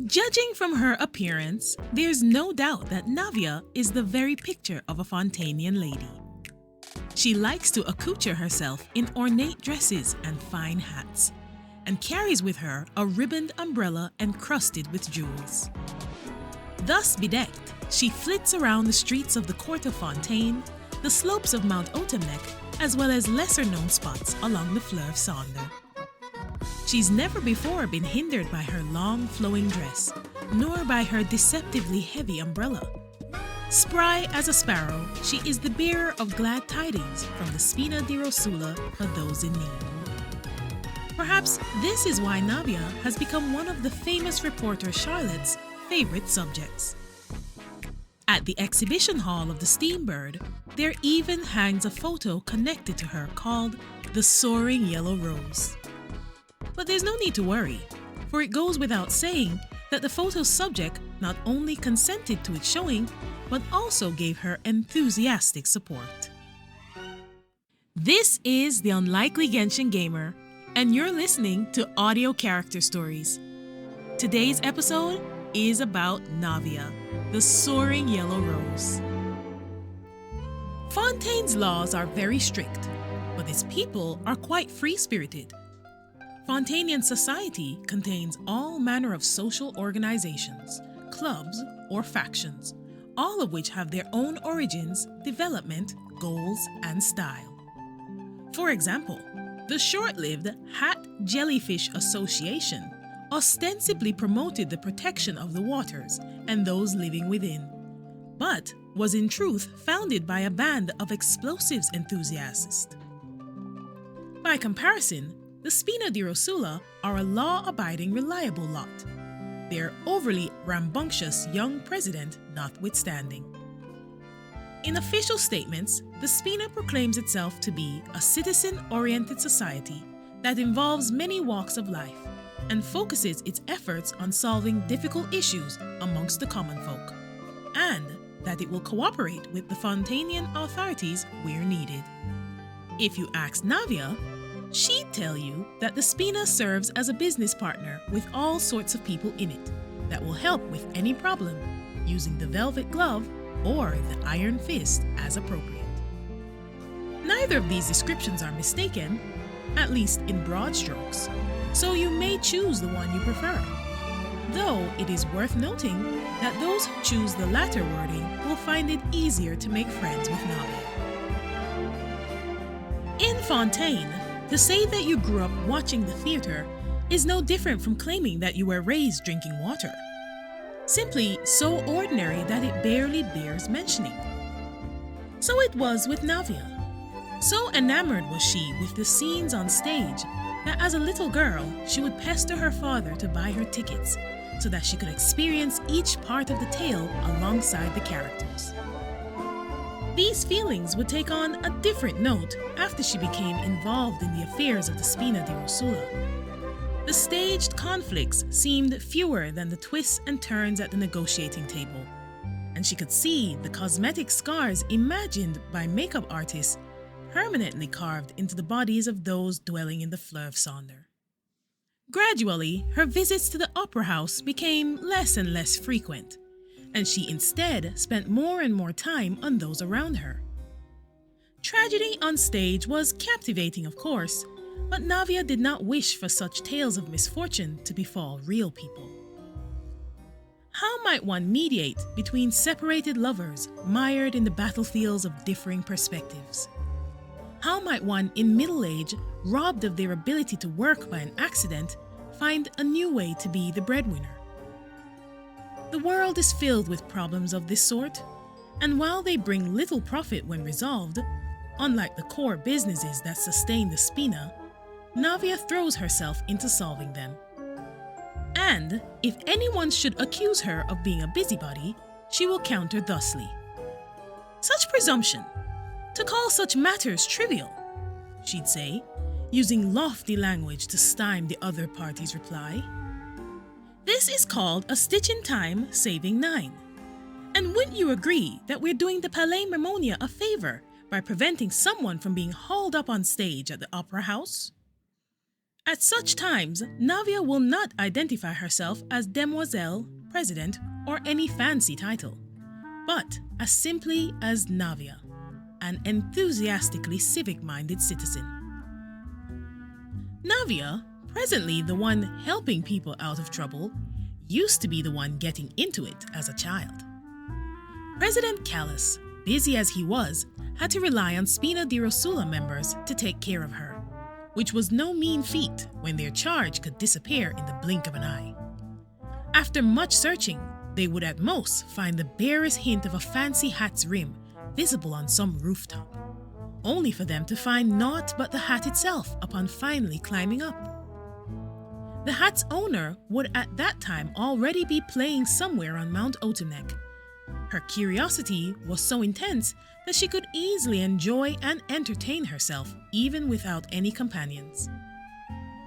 Judging from her appearance, there's no doubt that Navia is the very picture of a Fontanian lady. She likes to accoutre herself in ornate dresses and fine hats, and carries with her a ribboned umbrella encrusted with jewels. Thus bedecked, she flits around the streets of the court of Fontaine, the slopes of Mount Otemnek, as well as lesser-known spots along the Fleuve Sonder. She's never before been hindered by her long flowing dress, nor by her deceptively heavy umbrella. Spry as a sparrow, she is the bearer of glad tidings from the Spina di Rosula for those in need. Perhaps this is why Navia has become one of the famous reporter Charlotte's favorite subjects. At the exhibition hall of the Steambird, there even hangs a photo connected to her called the Soaring Yellow Rose. But there's no need to worry, for it goes without saying that the photo's subject not only consented to its showing, but also gave her enthusiastic support. This is the Unlikely Genshin Gamer, and you're listening to Audio Character Stories. Today's episode is about Navia, the Soaring Yellow Rose. Fontaine's laws are very strict, but its people are quite free-spirited. Fontanian society contains all manner of social organizations, clubs, or factions, all of which have their own origins, development, goals, and style. For example, the short-lived Hat Jellyfish Association ostensibly promoted the protection of the waters and those living within, but was in truth founded by a band of explosives enthusiasts. By comparison, the Spina di Rosula are a law-abiding, reliable lot, their overly rambunctious young president notwithstanding. In official statements, the Spina proclaims itself to be a citizen-oriented society that involves many walks of life and focuses its efforts on solving difficult issues amongst the common folk, and that it will cooperate with the Fontanian authorities where needed. If you ask Navia, she'd tell you that the Spina serves as a business partner with all sorts of people in it that will help with any problem, using the velvet glove or the iron fist as appropriate. Neither of these descriptions are mistaken, at least in broad strokes, so you may choose the one you prefer. Though it is worth noting that those who choose the latter wording will find it easier to make friends with Navia. In Fontaine, to say that you grew up watching the theater is no different from claiming that you were raised drinking water. Simply so ordinary that it barely bears mentioning. So it was with Navia. So enamored was she with the scenes on stage that as a little girl she would pester her father to buy her tickets so that she could experience each part of the tale alongside the characters. These feelings would take on a different note after she became involved in the affairs of the Spina di Rosula. The staged conflicts seemed fewer than the twists and turns at the negotiating table, and she could see the cosmetic scars imagined by makeup artists permanently carved into the bodies of those dwelling in the Fleuve Sonder. Gradually, her visits to the opera house became less and less frequent, and she instead spent more and more time on those around her. Tragedy on stage was captivating, of course, but Navia did not wish for such tales of misfortune to befall real people. How might one mediate between separated lovers mired in the battlefields of differing perspectives? How might one in middle age, robbed of their ability to work by an accident, find a new way to be the breadwinner? The world is filled with problems of this sort, and while they bring little profit when resolved, unlike the core businesses that sustain the Spina, Navia throws herself into solving them. And if anyone should accuse her of being a busybody, she will counter thusly. Such presumption! To call such matters trivial, she'd say, using lofty language to stymie the other party's reply. This is called a stitch in time saving 9. And wouldn't you agree that we're doing the Palais Mermonia a favor by preventing someone from being hauled up on stage at the opera house? At such times, Navia will not identify herself as demoiselle, president, or any fancy title, but as simply as Navia, an enthusiastically civic-minded citizen. Navia, presently the one helping people out of trouble, used to be the one getting into it as a child. President Callas, busy as he was, had to rely on Spina de Rosula members to take care of her, which was no mean feat when their charge could disappear in the blink of an eye. After much searching, they would at most find the barest hint of a fancy hat's rim visible on some rooftop, only for them to find naught but the hat itself upon finally climbing up. The hat's owner would at that time already be playing somewhere on Mount Otemnek. Her curiosity was so intense that she could easily enjoy and entertain herself even without any companions.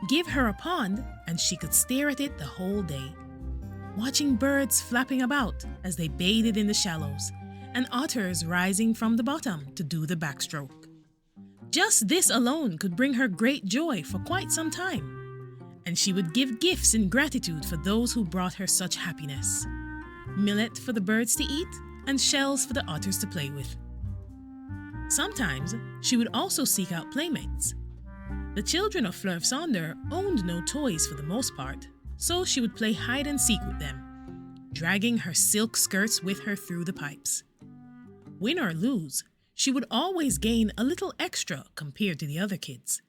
Give her a pond and she could stare at it the whole day, watching birds flapping about as they bathed in the shallows and otters rising from the bottom to do the backstroke. Just this alone could bring her great joy for quite some time, and she would give gifts in gratitude for those who brought her such happiness. Millet for the birds to eat and shells for the otters to play with. Sometimes she would also seek out playmates. The children of Fleur Sonder owned no toys for the most part, so she would play hide and seek with them, dragging her silk skirts with her through the pipes. Win or lose, she would always gain a little extra compared to the other kids.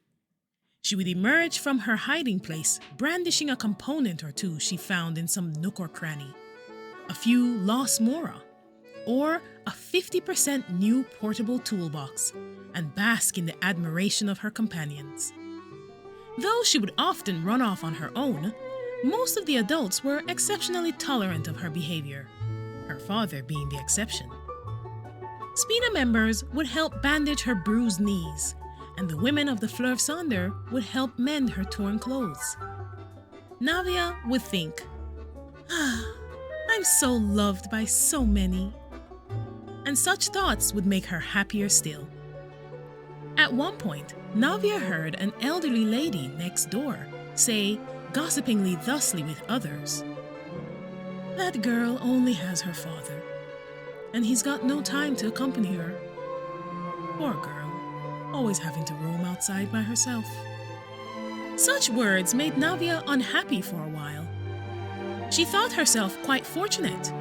She would emerge from her hiding place brandishing a component or two she found in some nook or cranny, a few lost mora, or a 50% new portable toolbox, and bask in the admiration of her companions. Though she would often run off on her own, most of the adults were exceptionally tolerant of her behavior, her father being the exception. Spina members would help bandage her bruised knees, and the women of the Fleur Sonder would help mend her torn clothes. Navia would think, I'm so loved by so many. And such thoughts would make her happier still. At one point, Navia heard an elderly lady next door say, gossipingly thusly with others, "That girl only has her father, and he's got no time to accompany her. Poor girl, always having to roam outside by herself." Such words made Navia unhappy for a while. She thought herself quite fortunate.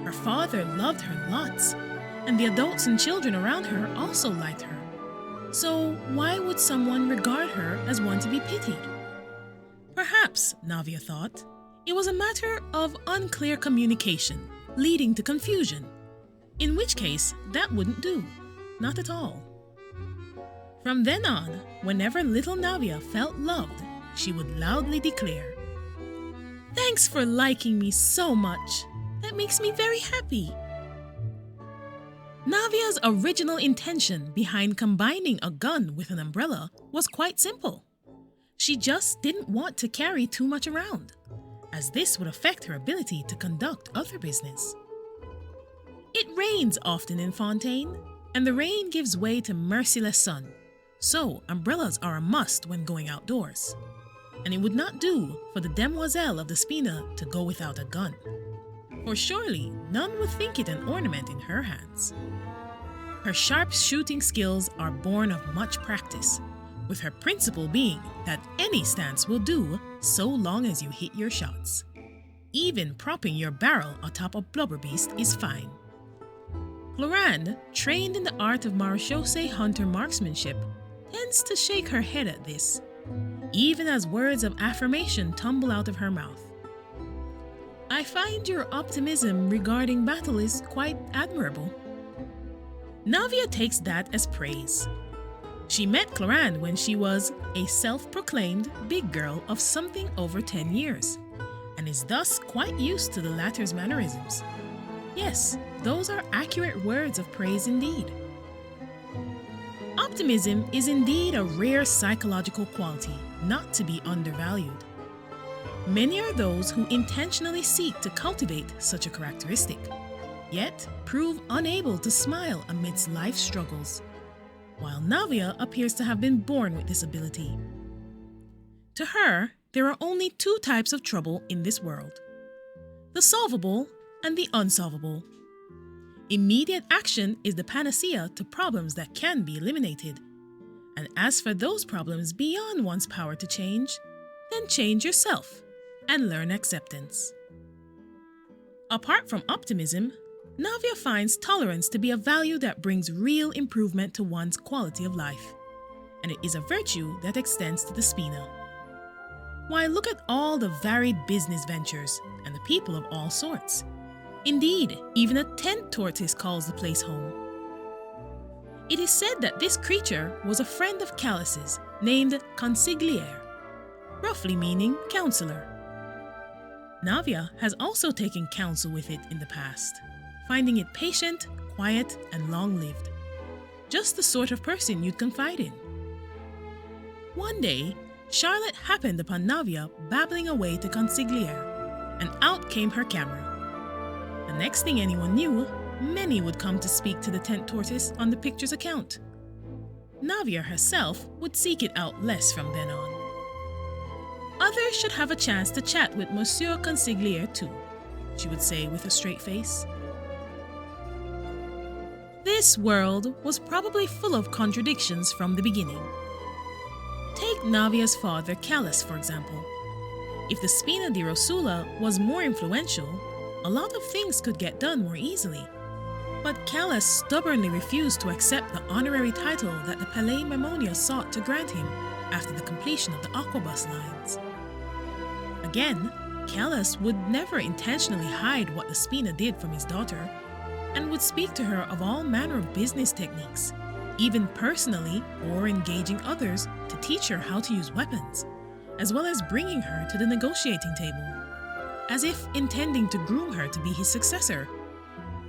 Her father loved her lots, and the adults and children around her also liked her. So why would someone regard her as one to be pitied? Perhaps, Navia thought, it was a matter of unclear communication, leading to confusion, in which case that wouldn't do, not at all. From then on, whenever little Navia felt loved, she would loudly declare, "Thanks for liking me so much. That makes me very happy." Navia's original intention behind combining a gun with an umbrella was quite simple. She just didn't want to carry too much around, as this would affect her ability to conduct other business. It rains often in Fontaine, and the rain gives way to merciless sun, so umbrellas are a must when going outdoors. And it would not do for the demoiselle of the Spina to go without a gun, for surely none would think it an ornament in her hands. Her sharp shooting skills are born of much practice, with her principle being that any stance will do so long as you hit your shots. Even propping your barrel atop a blubberbeast is fine. Clorande, trained in the art of marechaussee hunter marksmanship, tends to shake her head at this, even as words of affirmation tumble out of her mouth. "I find your optimism regarding battle is quite admirable." Navia takes that as praise. She met Clorande when she was a self-proclaimed big girl of something over 10 years, and is thus quite used to the latter's mannerisms. Yes, those are accurate words of praise indeed. Optimism is indeed a rare psychological quality, not to be undervalued. Many are those who intentionally seek to cultivate such a characteristic, yet prove unable to smile amidst life's struggles, while Navia appears to have been born with this ability. To her, there are only two types of trouble in this world: the solvable and the unsolvable. Immediate action is the panacea to problems that can be eliminated. And as for those problems beyond one's power to change, then change yourself and learn acceptance. Apart from optimism, Navia finds tolerance to be a value that brings real improvement to one's quality of life, and it is a virtue that extends to the Spina. Why, look at all the varied business ventures and the people of all sorts. Indeed, even a tent tortoise calls the place home. It is said that this creature was a friend of Callas's named consigliere, roughly meaning counselor. Navia has also taken counsel with it in the past, finding it patient, quiet, and long-lived. Just the sort of person you'd confide in. One day, Charlotte happened upon Navia babbling away to consigliere, and out came her camera. The next thing anyone knew, many would come to speak to the tent tortoise on the picture's account. Navia herself would seek it out less from then on. Others should have a chance to chat with Monsieur Consigliere too, she would say with a straight face. This world was probably full of contradictions from the beginning. Take Navia's father Callas, for example. If the Spina di Rosula was more influential, a lot of things could get done more easily. But Callas stubbornly refused to accept the honorary title that the Palais Memonia sought to grant him after the completion of the Aquabus lines. Again, Callas would never intentionally hide what the Spina did from his daughter, and would speak to her of all manner of business techniques, even personally or engaging others to teach her how to use weapons, as well as bringing her to the negotiating table, as if intending to groom her to be his successor.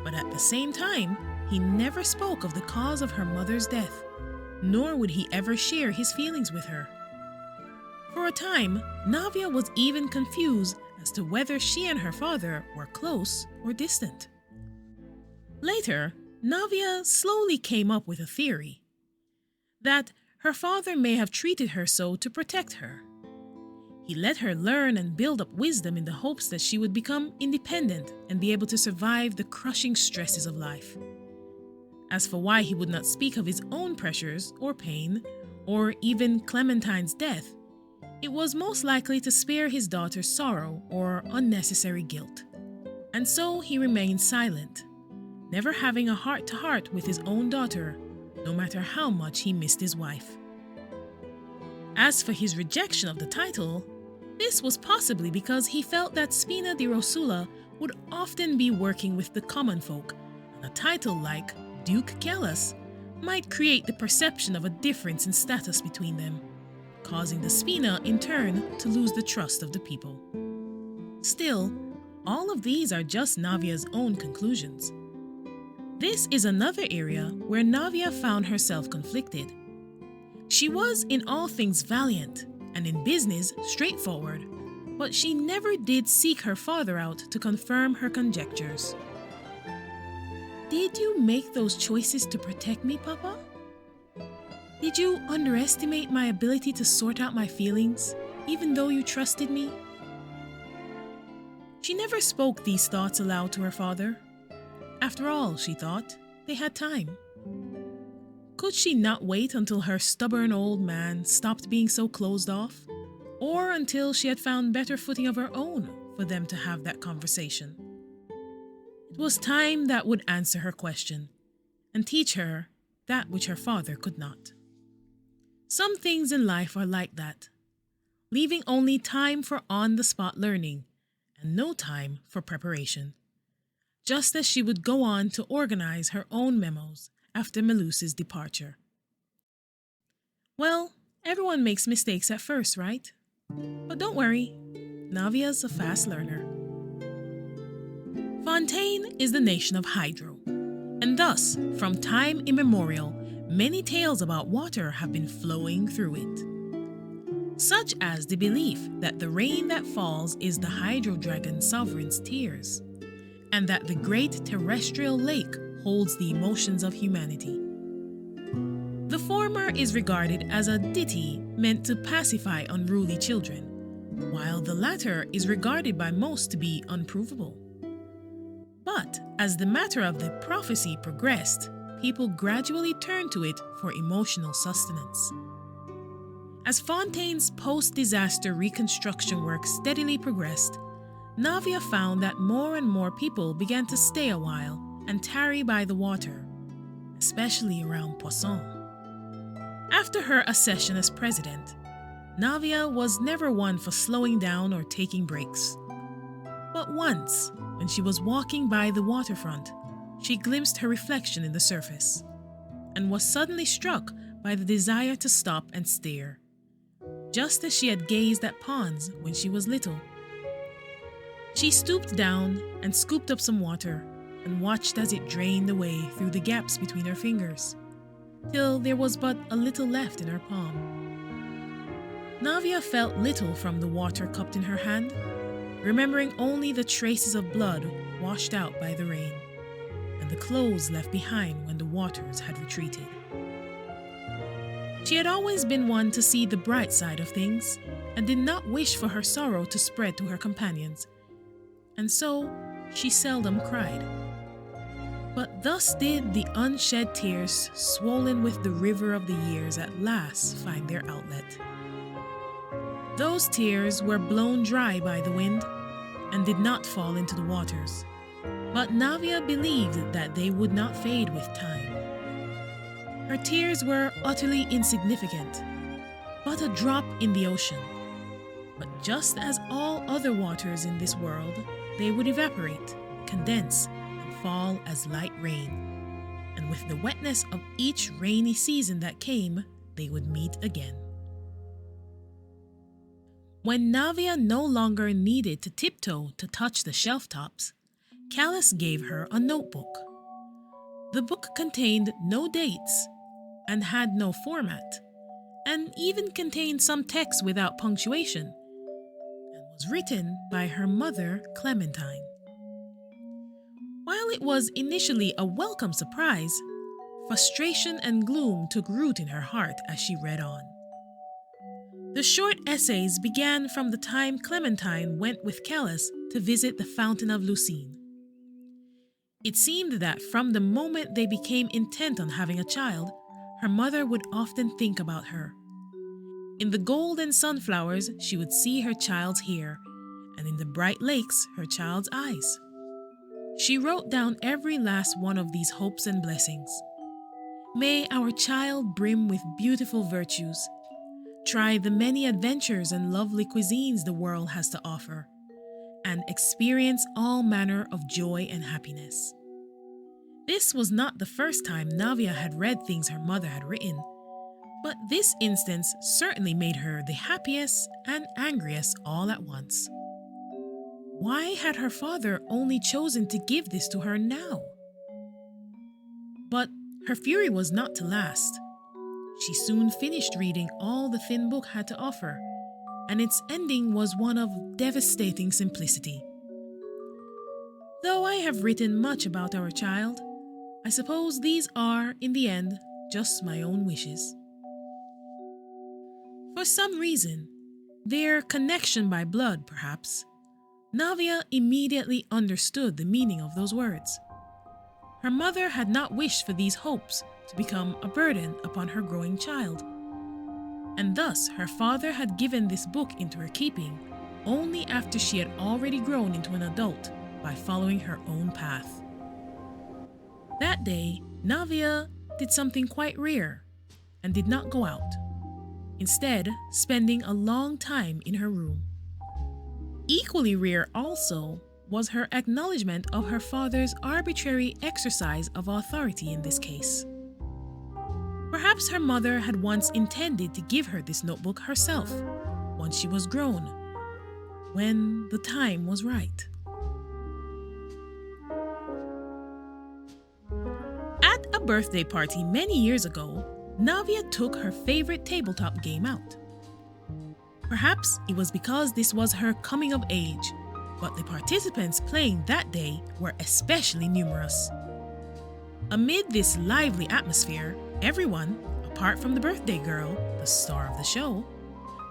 But at the same time, he never spoke of the cause of her mother's death, nor would he ever share his feelings with her. For a time, Navia was even confused as to whether she and her father were close or distant. Later, Navia slowly came up with a theory that her father may have treated her so to protect her. He let her learn and build up wisdom in the hopes that she would become independent and be able to survive the crushing stresses of life. As for why he would not speak of his own pressures or pain, or even Clementine's death, it was most likely to spare his daughter sorrow or unnecessary guilt. And so he remained silent, never having a heart-to-heart with his own daughter, no matter how much he missed his wife. As for his rejection of the title, this was possibly because he felt that Spina di Rosula would often be working with the common folk, and a title like Duke Callas might create the perception of a difference in status between them, causing the Spina in turn to lose the trust of the people. Still, all of these are just Navia's own conclusions. This is another area where Navia found herself conflicted. She was in all things valiant, and in business straightforward, but she never did seek her father out to confirm her conjectures. Did you make those choices to protect me, Papa? Did you underestimate my ability to sort out my feelings, even though you trusted me? She never spoke these thoughts aloud to her father. After all, she thought, they had time. Could she not wait until her stubborn old man stopped being so closed off, or until she had found better footing of her own for them to have that conversation? It was time that would answer her question and teach her that which her father could not. Some things in life are like that, leaving only time for on-the-spot learning and no time for preparation. Just as she would go on to organize her own memos after Meluse's departure. Well, everyone makes mistakes at first, right? But don't worry, Navia's a fast learner. Fontaine is the nation of hydro, and thus, from time immemorial, many tales about water have been flowing through it. Such as the belief that the rain that falls is the hydro dragon sovereign's tears, and that the great terrestrial lake holds the emotions of humanity. The former is regarded as a ditty meant to pacify unruly children, while the latter is regarded by most to be unprovable. But as the matter of the prophecy progressed, people gradually turned to it for emotional sustenance. As Fontaine's post-disaster reconstruction work steadily progressed, Navia found that more and more people began to stay a while and tarry by the water, especially around Poisson. After her accession as president, Navia was never one for slowing down or taking breaks. But once, when she was walking by the waterfront, she glimpsed her reflection in the surface and was suddenly struck by the desire to stop and stare, just as she had gazed at ponds when she was little. She stooped down and scooped up some water and watched as it drained away through the gaps between her fingers, till there was but a little left in her palm. Navia felt little from the water cupped in her hand, remembering only the traces of blood washed out by the rain, and the clothes left behind when the waters had retreated. She had always been one to see the bright side of things, and did not wish for her sorrow to spread to her companions, and so she seldom cried. But thus did the unshed tears, swollen with the river of the years, at last find their outlet. Those tears were blown dry by the wind, and did not fall into the waters, but Navia believed that they would not fade with time. Her tears were utterly insignificant, but a drop in the ocean. But just as all other waters in this world, they would evaporate, condense, and fall as light rain. And with the wetness of each rainy season that came, they would meet again. When Navia no longer needed to tiptoe to touch the shelf tops, Callas gave her a notebook. The book contained no dates and had no format, and even contained some text without punctuation, and was written by her mother, Clementine. While it was initially a welcome surprise, frustration and gloom took root in her heart as she read on. The short essays began from the time Clementine went with Callas to visit the Fountain of Lucine. It seemed that from the moment they became intent on having a child, her mother would often think about her. In the golden sunflowers, she would see her child's hair, and in the bright lakes, her child's eyes. She wrote down every last one of these hopes and blessings. May our child brim with beautiful virtues, try the many adventures and lovely cuisines the world has to offer, and experience all manner of joy and happiness. This was not the first time Navia had read things her mother had written, but this instance certainly made her the happiest and angriest all at once. Why had her father only chosen to give this to her now? But her fury was not to last. She soon finished reading all the thin book had to offer, and its ending was one of devastating simplicity. Though I have written much about our child, I suppose these are, in the end, just my own wishes. For some reason, their connection by blood perhaps, Navia immediately understood the meaning of those words. Her mother had not wished for these hopes to become a burden upon her growing child, and thus her father had given this book into her keeping only after she had already grown into an adult by following her own path. That day, Navia did something quite rare and did not go out, instead spending a long time in her room. Equally rare also was her acknowledgement of her father's arbitrary exercise of authority in this case. Perhaps her mother had once intended to give her this notebook herself, once she was grown, when the time was right. At a birthday party many years ago, Navia took her favorite tabletop game out. Perhaps it was because this was her coming of age, but the participants playing that day were especially numerous. Amid this lively atmosphere, everyone, apart from the birthday girl, the star of the show,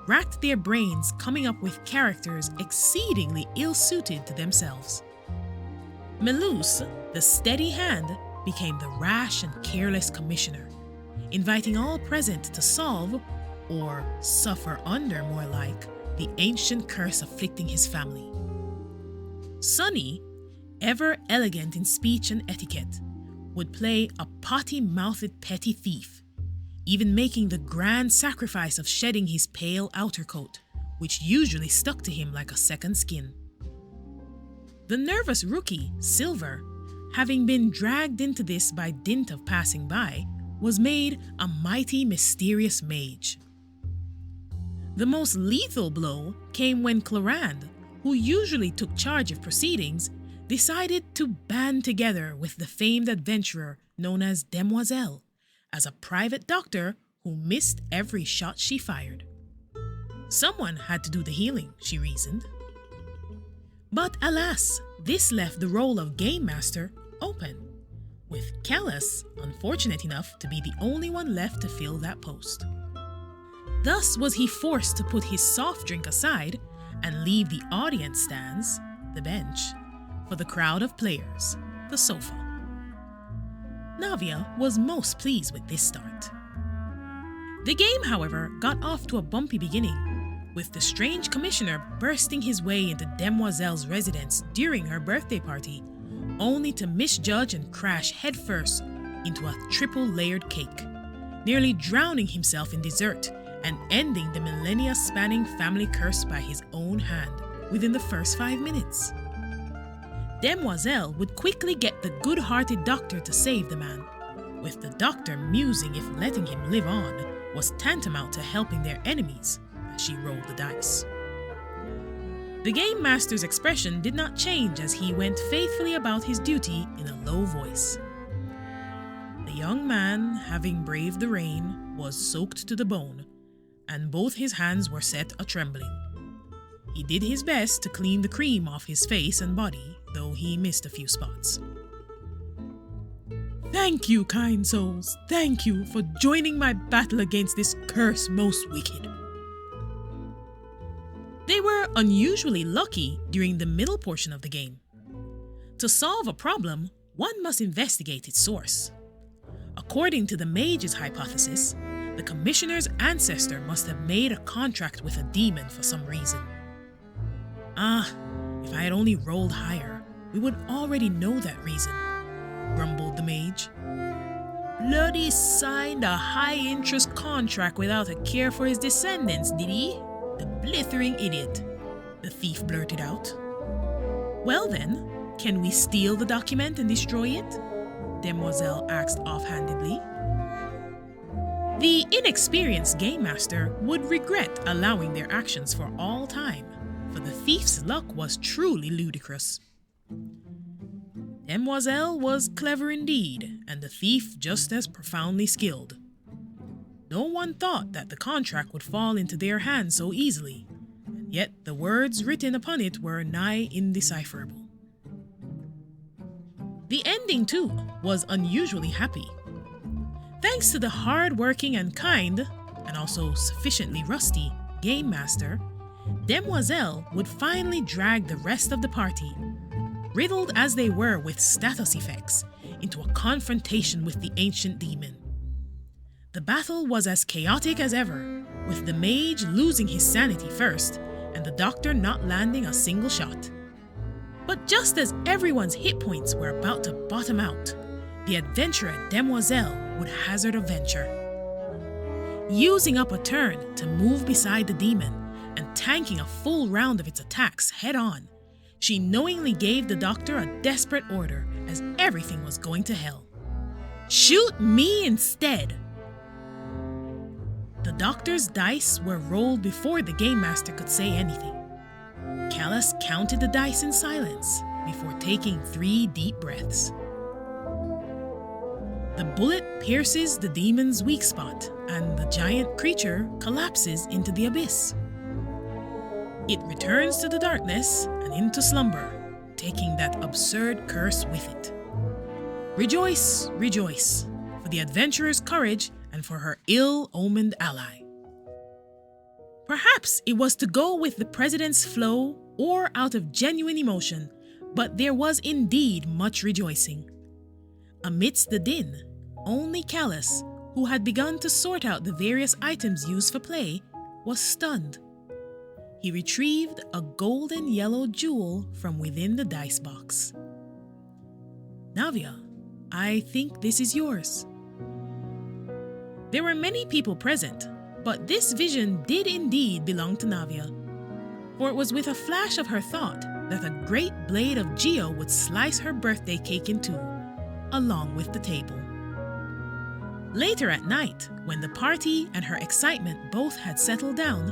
racked their brains coming up with characters exceedingly ill-suited to themselves. Melus, the steady hand, became the rash and careless commissioner, inviting all present to solve, or suffer under more like, the ancient curse afflicting his family. Sunny, ever elegant in speech and etiquette, would play a potty-mouthed petty thief, even making the grand sacrifice of shedding his pale outer coat, which usually stuck to him like a second skin. The nervous rookie, Silver, having been dragged into this by dint of passing by, was made a mighty mysterious mage. The most lethal blow came when Clarande, who usually took charge of proceedings, decided to band together with the famed adventurer known as Demoiselle, as a private doctor who missed every shot she fired. Someone had to do the healing, she reasoned. But alas, this left the role of Game Master open, with Callas unfortunate enough to be the only one left to fill that post. Thus was he forced to put his soft drink aside and leave the audience stands, the bench, for the crowd of players, the sofa. Navia was most pleased with this start. The game, however, got off to a bumpy beginning, with the strange commissioner bursting his way into Demoiselle's residence during her birthday party, only to misjudge and crash headfirst into a triple-layered cake, nearly drowning himself in dessert and ending the millennia-spanning family curse by his own hand within the first 5 minutes. Demoiselle would quickly get the good-hearted doctor to save the man, with the doctor musing if letting him live on was tantamount to helping their enemies as she rolled the dice. The Game Master's expression did not change as he went faithfully about his duty in a low voice. The young man, having braved the rain, was soaked to the bone, and both his hands were set a-trembling. He did his best to clean the cream off his face and body, though he missed a few spots. "Thank you, kind souls, thank you for joining my battle against this curse most wicked." They were unusually lucky during the middle portion of the game. To solve a problem, one must investigate its source. According to the mage's hypothesis, the commissioner's ancestor must have made a contract with a demon for some reason. If I had only rolled higher, we would already know that reason, grumbled the mage. Bloody signed a high-interest contract without a care for his descendants, did he? The blithering idiot, the thief blurted out. Well then, can we steal the document and destroy it? Demoiselle asked offhandedly. The inexperienced Game Master would regret allowing their actions for all time, for the thief's luck was truly ludicrous. Demoiselle was clever indeed, and the thief just as profoundly skilled. No one thought that the contract would fall into their hands so easily, and yet the words written upon it were nigh indecipherable. The ending, too, was unusually happy. Thanks to the hard-working and kind, and also sufficiently rusty, Game Master, Demoiselle would finally drag the rest of the party, riddled as they were with status effects, into a confrontation with the ancient demon. The battle was as chaotic as ever, with the mage losing his sanity first, and the doctor not landing a single shot. But just as everyone's hit points were about to bottom out, the adventurer Demoiselle would hazard a venture. Using up a turn to move beside the demon and tanking a full round of its attacks head-on, she knowingly gave the doctor a desperate order as everything was going to hell. "Shoot me instead!" The doctor's dice were rolled before the Game Master could say anything. Callas counted the dice in silence before taking 3 deep breaths. The bullet pierces the demon's weak spot, and the giant creature collapses into the abyss. It returns to the darkness and into slumber, taking that absurd curse with it. Rejoice, rejoice, for the adventurer's courage and for her ill-omened ally. Perhaps it was to go with the president's flow or out of genuine emotion, but there was indeed much rejoicing. Amidst the din, only Callas, who had begun to sort out the various items used for play, was stunned. He retrieved a golden yellow jewel from within the dice box. "Navia, I think this is yours." There were many people present, but this vision did indeed belong to Navia, for it was with a flash of her thought that a great blade of Geo would slice her birthday cake in two, along with the table. Later at night, when the party and her excitement both had settled down,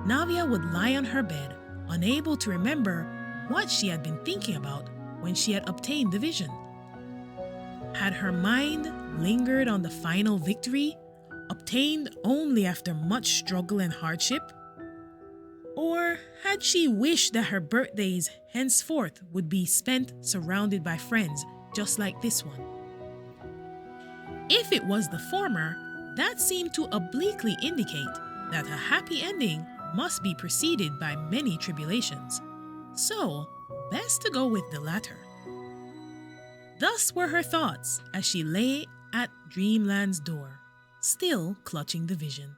Navia would lie on her bed, unable to remember what she had been thinking about when she had obtained the vision. Had her mind lingered on the final victory, obtained only after much struggle and hardship? Or had she wished that her birthdays henceforth would be spent surrounded by friends just like this one? If it was the former, that seemed to obliquely indicate that a happy ending must be preceded by many tribulations. So, best to go with the latter. Thus were her thoughts as she lay at Dreamland's door, still clutching the vision.